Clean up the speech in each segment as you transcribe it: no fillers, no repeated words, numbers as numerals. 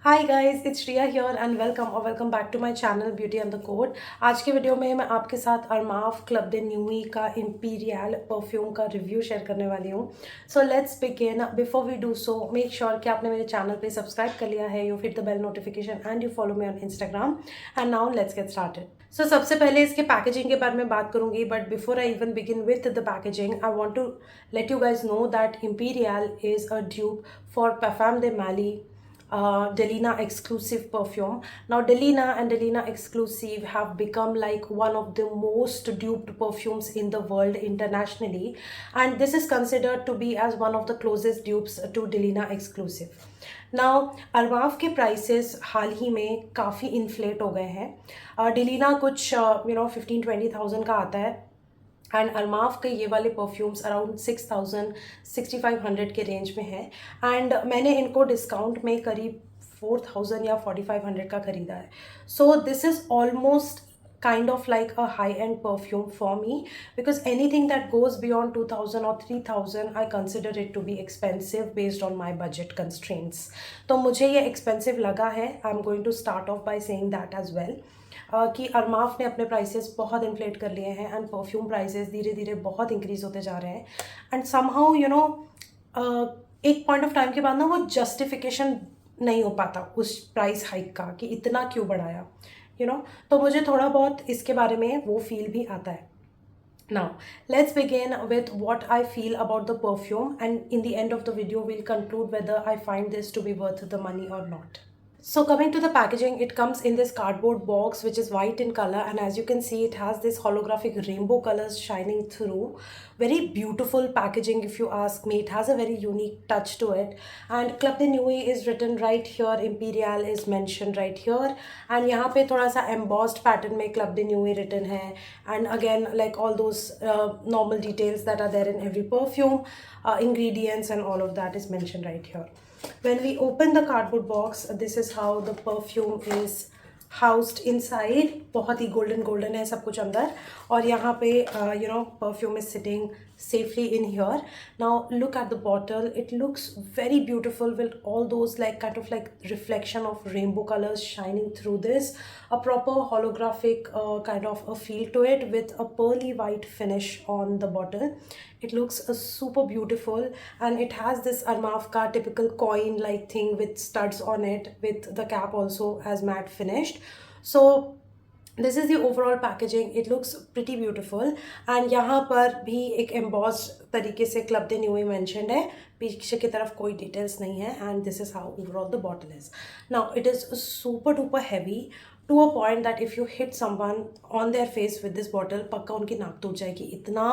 Hi guys, it's Riya here and welcome back to my channel beauty and the code. आज के video में मैं आपके साथ अरमाफ क्लब दे न्यूई का इंपीरियल परफ्यूम का रिव्यू शेयर करने वाली हूँ। So let's begin. Before we do so make sure कि आपने मेरे चैनल पे सब्सक्राइब कर लिया है, you hit the bell notification and you follow me on Instagram. And now let's get started. So सबसे पहले इसके पैकेजिंग के बारे में बात करूंगी, but before I even begin with the packaging I want to let you guys know that imperial is a dupe for Parfum de Mali Delina exclusive perfume. Now Delina and Delina exclusive have become like one of the most duped perfumes in the world internationally, and this is considered to be as one of the closest dupes to Delina exclusive. Now अरमाफ के prices हाल ही में काफ़ी inflate हो गए हैं। डिलीना कुछ 15-20 thousand का आता है, एंड अरमाफ के ये वाले परफ्यूम्स अराउंड 6,000-6,500 के रेंज में है। एंड मैंने इनको डिस्काउंट में करीब 4,000 या 4,500 का ख़रीदा है। So this is almost kind of like a high-end perfume for me, because anything that goes beyond 2,000 or 3,000 I consider it to be expensive based on my budget constraints. तो मुझे ये expensive लगा है. I'm going to start off by saying that as well. कि अरमाफ ने अपने prices बहुत inflate कर लिए हैं एंड परफ्यूम प्राइसेस धीरे धीरे बहुत इंक्रीज़ होते जा रहे हैं। एंड समहाउ एक पॉइंट ऑफ टाइम के बाद ना वो जस्टिफिकेशन नहीं हो पाता उस प्राइस हाइक का कि इतना क्यों बढ़ाया, तो मुझे थोड़ा बहुत इसके बारे में वो फील भी आता है। Now, let's begin with what I feel about the perfume, and in the end of the video, we'll conclude whether I find this to be worth the money or not. So coming to the packaging, it comes in this cardboard box which is white in color, and as you can see it has this holographic rainbow colors shining through. Very beautiful packaging if you ask me. It has a very unique touch to it, and Club de Nuit is written right here, Imperial is mentioned right here, and यहाँ पे थोड़ा सा embossed pattern में Club de Nuit written है, and again like all those normal details that are there in every perfume, ingredients and all of that is mentioned right here. When we open the cardboard box, this is how the perfume is housed inside. बहुत ही golden है सब कुछ अंदर, और यहाँ पे perfume is sitting safely in here. Now look at the bottle. It looks very beautiful with all those like kind of like reflection of rainbow colors shining through this. A proper holographic kind of a feel to it with a pearly white finish on the bottle. It looks super beautiful, and it has this Armaf ka typical coin like thing with studs on it, with the cap also as matte finished. So this is the overall packaging. It looks pretty beautiful, and यहाँ पर भी एक embossed तरीके से Club de Nuit mentioned है, पीछे की तरफ कोई details नहीं है, and this is how overall the bottle is. Now it is super duper heavy to a point that if you hit someone on their face with this bottle, पक्का उनकी नाक टूट जाएगी, इतना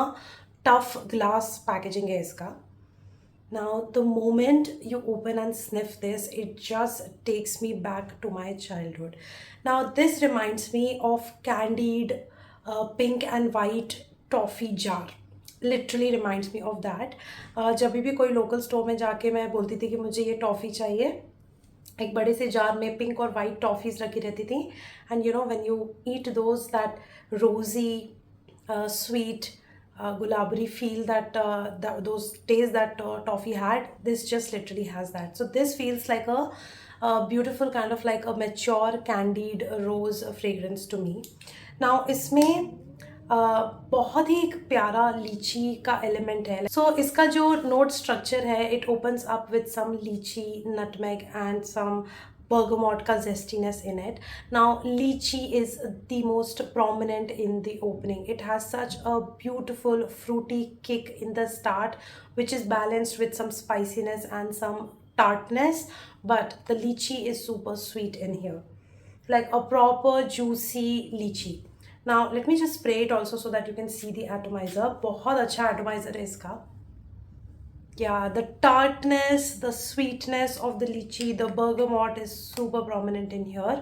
tough glass packaging है इसका. Now, the moment you open and sniff this, it just takes me back to my childhood. Now, this reminds me of candied pink and white toffee jar. Literally reminds me of that. जब भी कोई local store में जाके मैं बोलती थी कि मुझे ये टॉफ़ी चाहिए, एक बड़े से जार में पिंक और वाइट टॉफ़ीज़ रखी रहती थी, and when you eat those that रोजी sweet gulabri feel that those days that toffee had, this just literally has that. So this feels like a beautiful kind of like a mature candied rose fragrance to me. Now इसमें बहुत ही एक प्यारा लीची का element है. So इसका जो note structure है, it opens up with some lychee, nutmeg and some bergamot ka zestiness in it. Now lychee is the most prominent in the opening. It has such a beautiful fruity kick in the start, which is balanced with some spiciness and some tartness, but the lychee is super sweet in here, like a proper juicy lychee. Now let me just spray it also so that you can see the atomizer. बहुत अच्छा atomizer है इसका. Yeah, the tartness, the sweetness of the lychee, the bergamot is super prominent in here.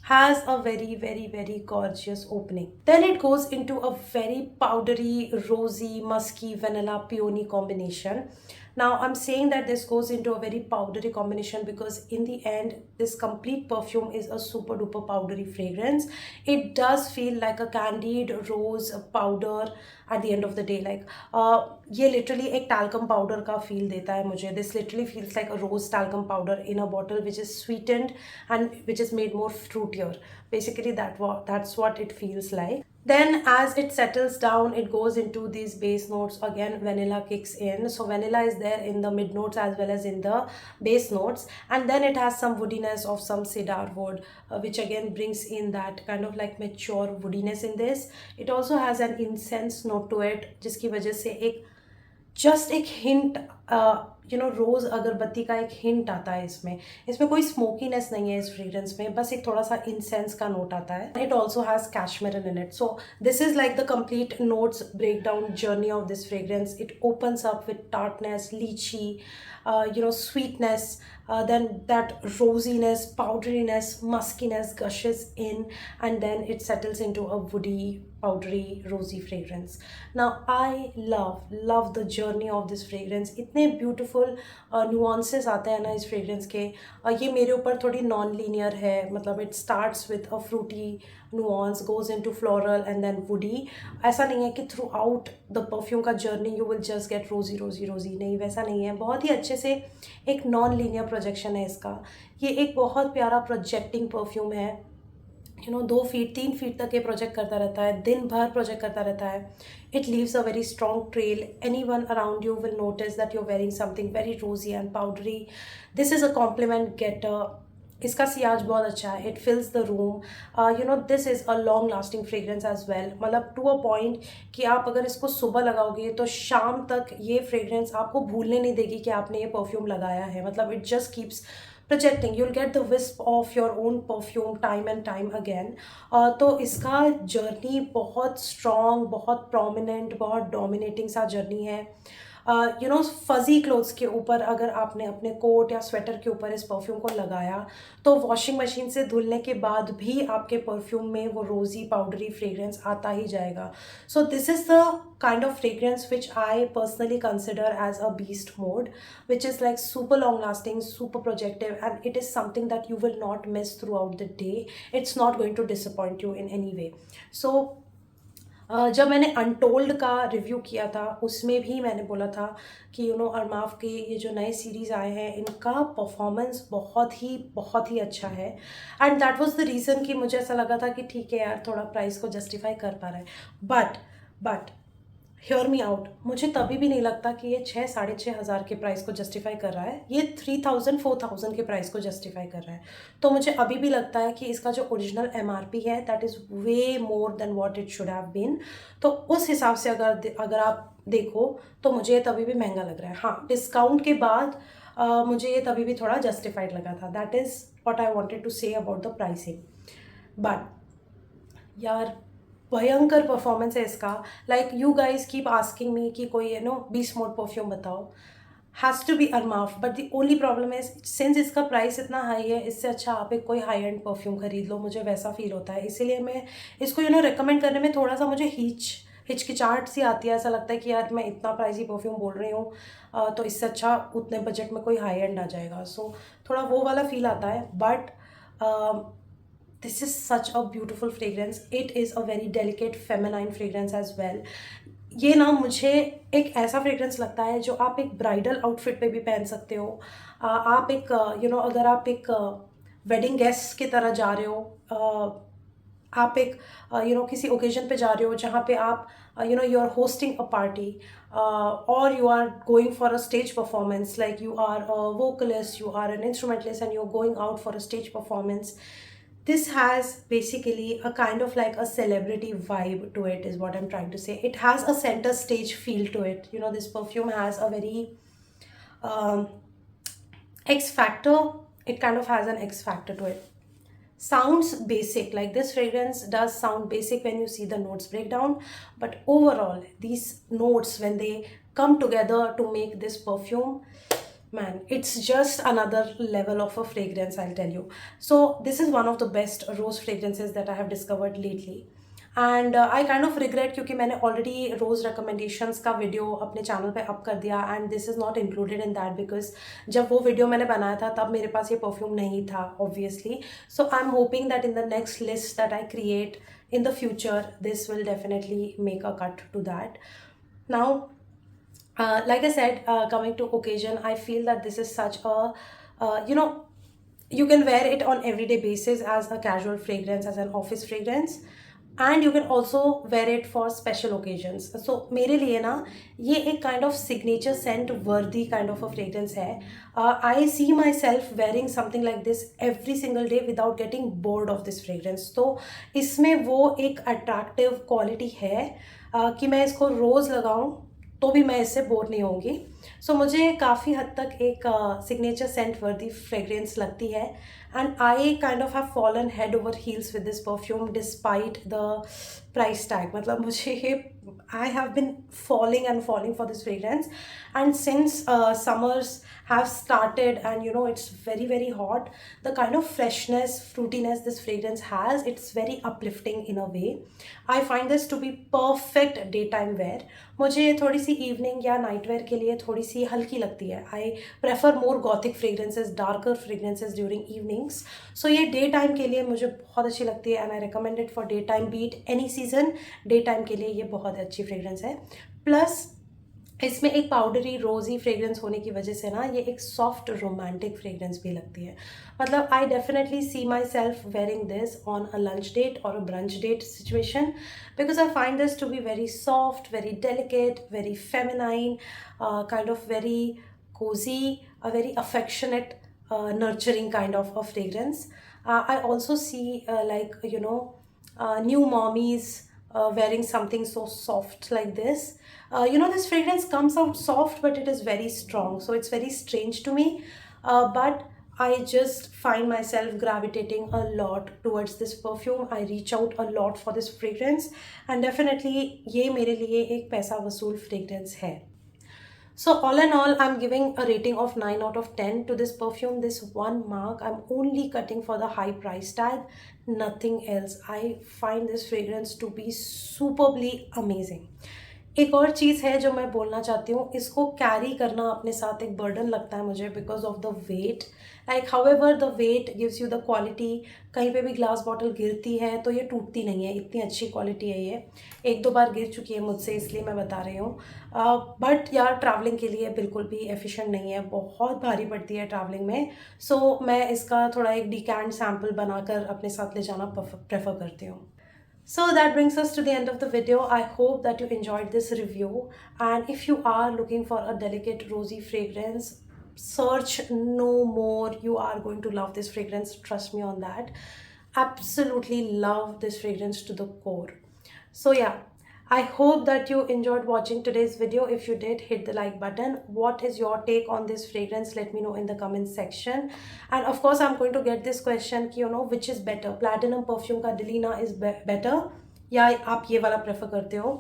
Has a very gorgeous opening. Then it goes into a very powdery, rosy, musky, vanilla peony combination. Now, I'm saying that this goes into a very powdery combination because in the end, this complete perfume is a super duper powdery fragrance. It does feel like a candied rose powder at the end of the day. Like, ये literally एक talcum powder का feel देता है मुझे. This literally feels like a rose talcum powder in a bottle which is sweetened and which is made more fruitier. Basically, that's what it feels like. Then as it settles down, it goes into these base notes. Again, vanilla kicks in. So vanilla is there in the mid notes as well as in the base notes. And then it has some woodiness of some cedar wood, which again brings in that kind of like mature woodiness in this. It also has an incense note to it, जिसकी वजह से एक just एक hint रोज़ अगरबत्ती का एक hint आता है इसमें. इसमें कोई स्मोकीनेस नहीं है इस फ्रेग्रेंस में, बस एक थोड़ा सा इंसेंस का नोट आता है. It also has cashmeran in it. So this is like the complete notes break down journey of this fragrance. It opens up with tartness, lychee, sweetness, then that rosiness, powderiness, muskiness gushes in, and then it settles into a woody, powdery, rosy fragrance. Now, I love the journey of this fragrance. इतने beautiful nuances आते हैं ना इस fragrance के. ये मेरे ऊपर थोड़ी non-linear है. मतलब it starts with a fruity nuance, goes into floral and then woody. ऐसा नहीं है कि throughout the perfume का journey you will just get rosy rosy rosy. नहीं, वैसा नहीं है. बहुत ही अच्छे से एक non-linear projection है इसका. ये एक बहुत प्यारा projecting perfume है. 2 फीट 3 फीट तक ये प्रोजेक्ट करता रहता है, दिन भर प्रोजेक्ट करता रहता है. It leaves a very strong trail. Anyone around you will notice that you wearing something very rosy and powdery. This is a compliment getter. इसका सियाज बहुत अच्छा है. It fills the room. This is a long lasting fragrance as well. मतलब to a point कि आप अगर इसको सुबह लगाओगे तो शाम तक ये फ्रेग्रेंस आपको भूलने नहीं देगी कि आपने ये परफ्यूम लगाया है. मतलब it just keeps projecting. You'll get the wisp of your own perfume time and time again. तो इसका जर्नी बहुत स्ट्रॉन्ग, बहुत प्रोमिनेंट, बहुत डोमिनेटिंग सा जर्नी है. फजी क्लोथ्स के ऊपर अगर आपने अपने कोट या स्वेटर के ऊपर इस परफ्यूम को लगाया तो वॉशिंग मशीन से धुलने के बाद भी आपके परफ्यूम में वो रोज़ी पाउडरी फ्रेग्रेंस आता ही जाएगा. So this is the kind of fragrance which I personally consider as a beast mode, which is like super long lasting, super projective, and it is something that you will not miss throughout the day. It's not going to disappoint you in any way. So जब मैंने untold का review किया था उसमें भी मैंने बोला था कि अरमाफ के ये जो नए सीरीज़ आए हैं इनका परफॉर्मेंस बहुत ही अच्छा है. And that was the reason कि मुझे ऐसा लगा था कि ठीक है यार, थोड़ा प्राइस को जस्टिफाई कर पा रहा है. बट हियर मी आउट, मुझे तभी भी नहीं लगता कि ये 6,500 के प्राइस को जस्टिफाई कर रहा है. ये 3,000-4,000 के प्राइस को जस्टिफाई कर रहा है. तो मुझे अभी भी लगता है कि इसका जो ओरिजिनल MRP है that is way more than what it should have been. तो उस हिसाब से अगर आप देखो तो मुझे ये तभी भी महंगा लग रहा है. हाँ, डिस्काउंट के बाद मुझे ये तभी भी थोड़ा जस्टिफाइड लगा था. That is what I wanted to say about the pricing. But यार, भयंकर परफॉर्मेंस है इसका. Like you guys keep asking me कि कोई बीस्ट मोड परफ्यूम बताओ. Has to be Armaf. But the only problem है, सिंस इसका प्राइस इतना हाई है, इससे अच्छा आप एक कोई हाई एंड परफ्यूम खरीद लो. मुझे वैसा फील होता है. इसीलिए मैं इसको रिकमेंड करने में थोड़ा सा मुझे हिचकिचाहट सी आती है. ऐसा लगता है कि यार मैं इतना प्राइसी परफ्यूम बोल रही हूँ, तो इससे अच्छा उतने बजट में कोई हाई एंड आ जाएगा. सो थोड़ा वो वाला फील आता है. But this is such a beautiful fragrance. It is a very delicate feminine fragrance as well. ये मुझे एक ऐसा फ्रेग्रेंस लगता है जो आप एक ब्राइडल आउटफिट पे भी पहन सकते हो. आप एक अगर आप एक वेडिंग गेस्ट की तरह जा रहे हो, आप एक किसी ओकेजन पे जा रहे हो जहाँ पे आप you are hosting a party, और you are going for a stage performance, like you are a vocalist, you are an instrumentalist and you are going out for a stage performance. This has basically a kind of like a celebrity vibe to it, is what I'm trying to say. It has a center stage feel to it. This perfume has a very X factor. It kind of has an X factor to it. Sounds basic, like this fragrance does sound basic when you see the notes breakdown, but overall these notes, when they come together to make this perfume, man, it's just another level of a fragrance, I'll tell you. So this is one of the best rose fragrances that I have discovered lately. And I kind of regret क्योंकि मैंने already रोज़ recommendations का video अपने channel पे up कर दिया and this is not included in that because जब वो video मैंने बनाया था तब मेरे पास ये परफ्यूम नहीं था obviously. So I am hoping that in the next list that I create in the future this will definitely make a cut to that. Now like I said, coming to occasion, I feel that this is such a you know, you can wear it on everyday basis as a casual fragrance, as an office fragrance, and you can also wear it for special occasions. So मेरे लिए ना ये एक kind of signature scent worthy kind of a fragrance है. I see myself wearing something like this every single day without getting bored of this fragrance. तो इसमें वो एक attractive quality है कि मैं इसको रोज़ लगाऊं तो भी मैं इससे बोर नहीं होंगी. सो मुझे काफ़ी हद तक एक सिग्नेचर सेंट वर्दी फ्रेग्रेंस लगती है and I kind of have fallen head over heels with this perfume despite the price tag. मतलब मुझे ये I have been falling for this fragrance and since summers have started and you know it's very very hot, the kind of freshness, fruitiness this fragrance has, it's very uplifting in a way. I find this to be perfect daytime wear. मुझे थोड़ी सी evening या night wear के लिए थोड़ी सी हल्की लगती है. I prefer more gothic fragrances, darker fragrances during evenings. So ये डे टाइम के लिए मुझे बहुत अच्छी लगती है and I recommend it for day time, beat any season. Day time के लिए ये बहुत अच्छी फ्रेग्रेंस है. प्लस इसमें एक पाउडरी रोज़ी फ्रेग्रेंस होने की वजह से ना ये एक सॉफ्ट रोमांटिक फ्रेग्रेंस भी लगती है. मतलब I definitely see myself wearing this on a lunch date और a brunch date situation because I find this to be very soft, very delicate, very feminine, kind of very cozy, a very affectionate, nurturing kind of a fragrance. I also see like you know new mommies wearing something so soft like this. You know, this fragrance comes out soft but it is very strong, so it's very strange to me, but I just find myself gravitating a lot towards this perfume. I reach out a lot for this fragrance and definitely ये मेरे लिए एक पैसा वसूल fragrance है. So all in all, I'm giving a rating of 9 out of 10 to this perfume. This one mark, I'm only cutting for the high price tag, nothing else. I find this fragrance to be superbly amazing. एक और चीज़ है जो मैं बोलना चाहती हूँ, इसको carry करना अपने साथ एक बर्डन लगता है मुझे because of the weight. Like however the weight gives you the quality. कहीं पे भी ग्लास बॉटल गिरती है तो ये टूटती नहीं है, इतनी अच्छी क्वालिटी है ये. एक दो बार गिर चुकी है मुझसे इसलिए मैं बता रही हूँ. बट यार ट्रैवलिंग के लिए बिल्कुल भी एफिशिएंट नहीं है, बहुत भारी पड़ती है ट्रैवलिंग में. सो मैं इसका थोड़ा एक डिकैंट सैम्पल बनाकर अपने साथ ले जाना प्रेफर करती हूँ. So that brings us to the end of the video. I hope that you enjoyed this review, and if you are looking for a delicate rosy fragrance, search no more. You are going to love this fragrance, trust me on that. Absolutely love this fragrance to the core. So yeah, I hope that you enjoyed watching today's video. If you did, hit the like button. What is your take on this fragrance? Let me know in the comment section. And of course, I'm going to get this question, you know, which is better? Platinum perfume ka Delina is better? या आप ये वाला prefer करते हो?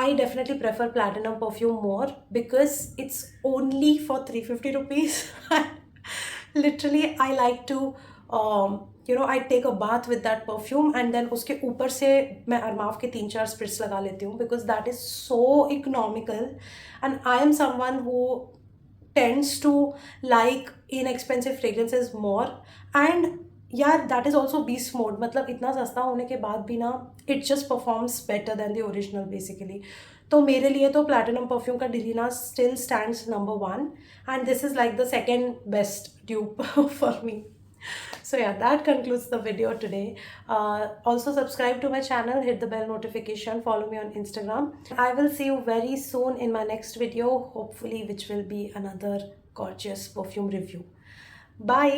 I definitely prefer Platinum perfume more because it's only for 350 rupees. Literally, I like to you know, I take a bath with that perfume and then उसके ऊपर से मैं अरमाव के 3-4 स्प्रिट्स लगा लेती हूँ because that is so economical and I am someone who tends to like inexpensive fragrances more and यार that is also beast mode. मतलब इतना सस्ता होने के बाद भी ना it just performs better than the original basically. तो मेरे लिए तो प्लैटिनम परफ्यूम का Delina still stands number 1 and this is like the second best dupe for me. So yeah, that concludes the video today. Also subscribe to my channel, hit the bell notification, follow me on Instagram. I will see you very soon in my next video, hopefully which will be another gorgeous perfume review. Bye.